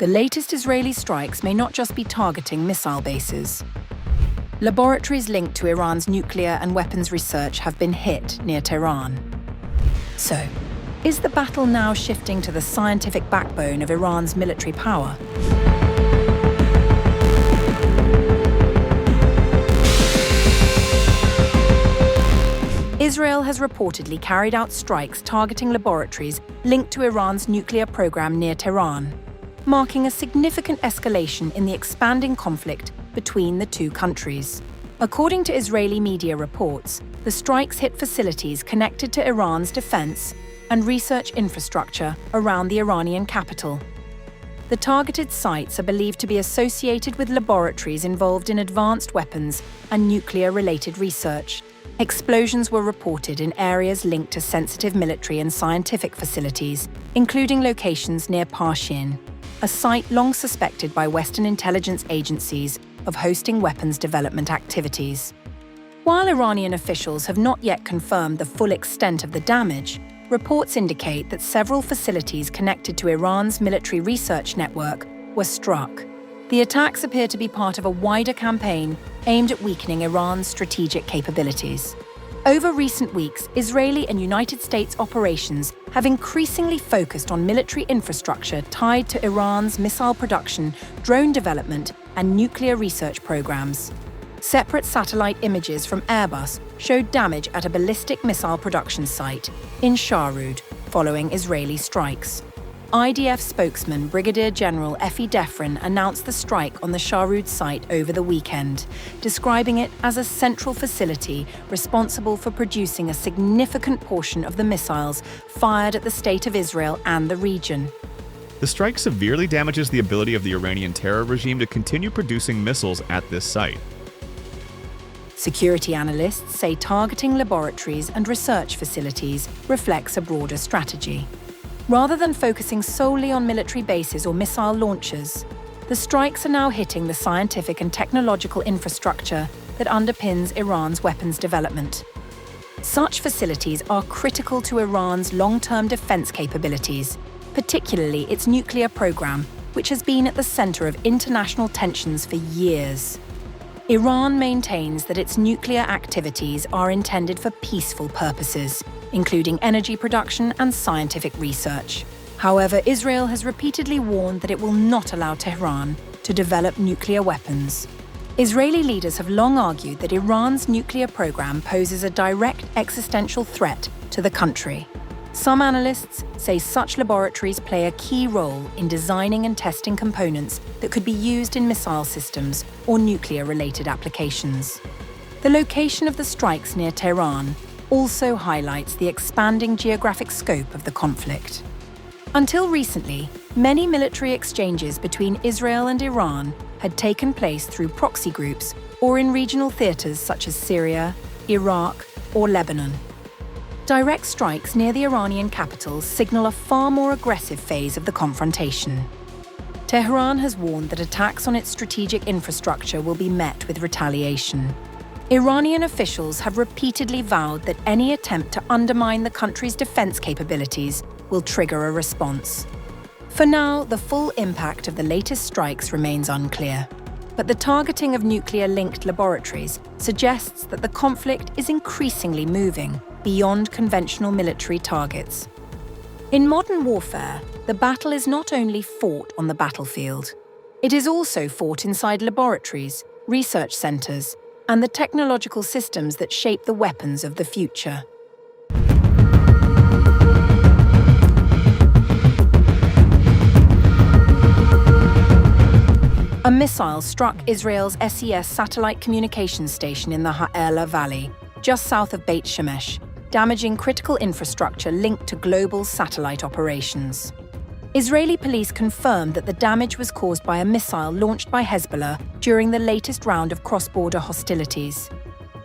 The latest Israeli strikes may not just be targeting missile bases. Laboratories linked to Iran's nuclear and weapons research have been hit near Tehran. So, is the battle now shifting to the scientific backbone of Iran's military power? Israel has reportedly carried out strikes targeting laboratories linked to Iran's nuclear program near Tehran, marking a significant escalation in the expanding conflict between the two countries. According to Israeli media reports, the strikes hit facilities connected to Iran's defense and research infrastructure around the Iranian capital. The targeted sites are believed to be associated with laboratories involved in advanced weapons and nuclear-related research. Explosions were reported in areas linked to sensitive military and scientific facilities, including locations near Parchin, a site long suspected by Western intelligence agencies of hosting weapons development activities. While Iranian officials have not yet confirmed the full extent of the damage, reports indicate that several facilities connected to Iran's military research network were struck. The attacks appear to be part of a wider campaign aimed at weakening Iran's strategic capabilities. Over recent weeks, Israeli and United States operations have increasingly focused on military infrastructure tied to Iran's missile production, drone development, and nuclear research programs. Separate satellite images from Airbus showed damage at a ballistic missile production site in Shahroud following Israeli strikes. IDF spokesman Brigadier General Efi Defrin announced the strike on the Shahroud site over the weekend, describing it as a central facility responsible for producing a significant portion of the missiles fired at the State of Israel and the region. The strike severely damages the ability of the Iranian terror regime to continue producing missiles at this site. Security analysts say targeting laboratories and research facilities reflects a broader strategy. Rather than focusing solely on military bases or missile launchers, the strikes are now hitting the scientific and technological infrastructure that underpins Iran's weapons development. Such facilities are critical to Iran's long-term defense capabilities, particularly its nuclear program, which has been at the center of international tensions for years. Iran maintains that its nuclear activities are intended for peaceful purposes, including energy production and scientific research. However, Israel has repeatedly warned that it will not allow Tehran to develop nuclear weapons. Israeli leaders have long argued that Iran's nuclear program poses a direct existential threat to the country. Some analysts say such laboratories play a key role in designing and testing components that could be used in missile systems or nuclear-related applications. The location of the strikes near Tehran also highlights the expanding geographic scope of the conflict. Until recently, many military exchanges between Israel and Iran had taken place through proxy groups or in regional theaters such as Syria, Iraq, or Lebanon. Direct strikes near the Iranian capital signal a far more aggressive phase of the confrontation. Tehran has warned that attacks on its strategic infrastructure will be met with retaliation. Iranian officials have repeatedly vowed that any attempt to undermine the country's defense capabilities will trigger a response. For now, the full impact of the latest strikes remains unclear, but the targeting of nuclear-linked laboratories suggests that the conflict is increasingly moving beyond conventional military targets. In modern warfare, the battle is not only fought on the battlefield, it is also fought inside laboratories, research centers, and the technological systems that shape the weapons of the future. A missile struck Israel's SES satellite communications station in the Hezbollah Valley, just south of Beit Shemesh, damaging critical infrastructure linked to global satellite operations. Israeli police confirmed that the damage was caused by a missile launched by Hezbollah during the latest round of cross-border hostilities.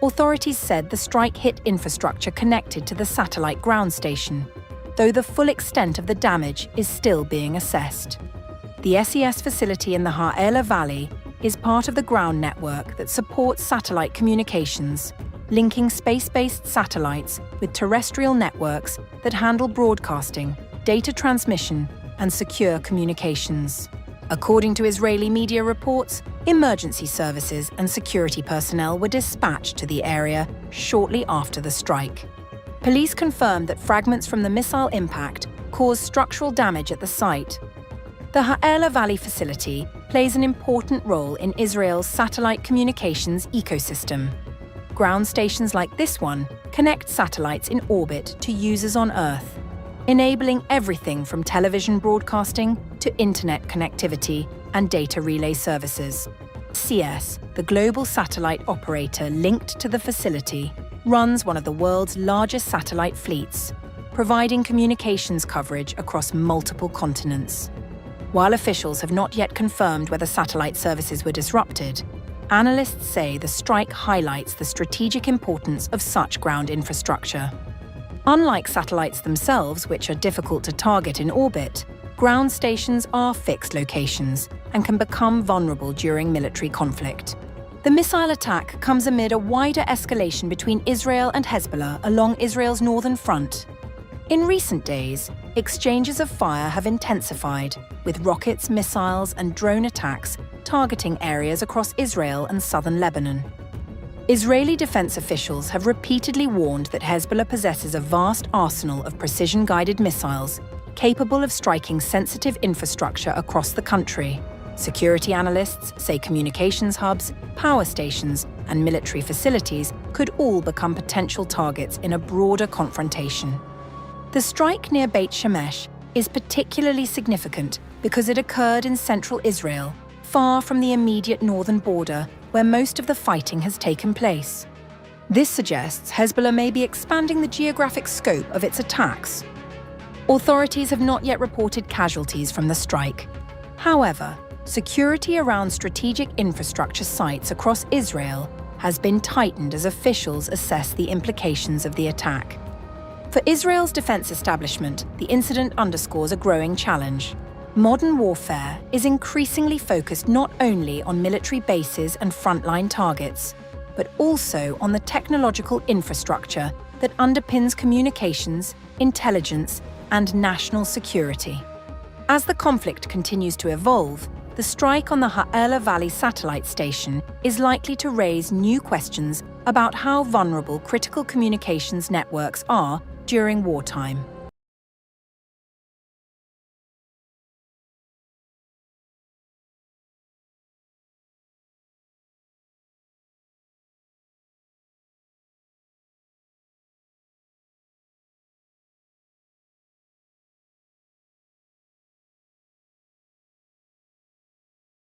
Authorities said the strike hit infrastructure connected to the satellite ground station, though the full extent of the damage is still being assessed. The SES facility in the Hezbollah Valley is part of the ground network that supports satellite communications, linking space-based satellites with terrestrial networks that handle broadcasting, data transmission, and secure communications. According to Israeli media reports, emergency services and security personnel were dispatched to the area shortly after the strike. Police confirmed that fragments from the missile impact caused structural damage at the site. The Ha'ela Valley facility plays an important role in Israel's satellite communications ecosystem. Ground stations like this one connect satellites in orbit to users on Earth, enabling everything from television broadcasting to internet connectivity and data relay services. CS, the global satellite operator linked to the facility, runs one of the world's largest satellite fleets, providing communications coverage across multiple continents. While officials have not yet confirmed whether satellite services were disrupted, analysts say the strike highlights the strategic importance of such ground infrastructure. Unlike satellites themselves, which are difficult to target in orbit, ground stations are fixed locations and can become vulnerable during military conflict. The missile attack comes amid a wider escalation between Israel and Hezbollah along Israel's northern front. In recent days, exchanges of fire have intensified, with rockets, missiles, and drone attacks targeting areas across Israel and southern Lebanon. Israeli defense officials have repeatedly warned that Hezbollah possesses a vast arsenal of precision-guided missiles capable of striking sensitive infrastructure across the country. Security analysts say communications hubs, power stations, and military facilities could all become potential targets in a broader confrontation. The strike near Beit Shemesh is particularly significant because it occurred in central Israel, far from the immediate northern border where most of the fighting has taken place. This suggests Hezbollah may be expanding the geographic scope of its attacks. Authorities have not yet reported casualties from the strike. However, security around strategic infrastructure sites across Israel has been tightened as officials assess the implications of the attack. For Israel's defense establishment, the incident underscores a growing challenge. Modern warfare is increasingly focused not only on military bases and frontline targets, but also on the technological infrastructure that underpins communications, intelligence, and national security. As the conflict continues to evolve, the strike on the Ha'ela Valley satellite station is likely to raise new questions about how vulnerable critical communications networks are during wartime.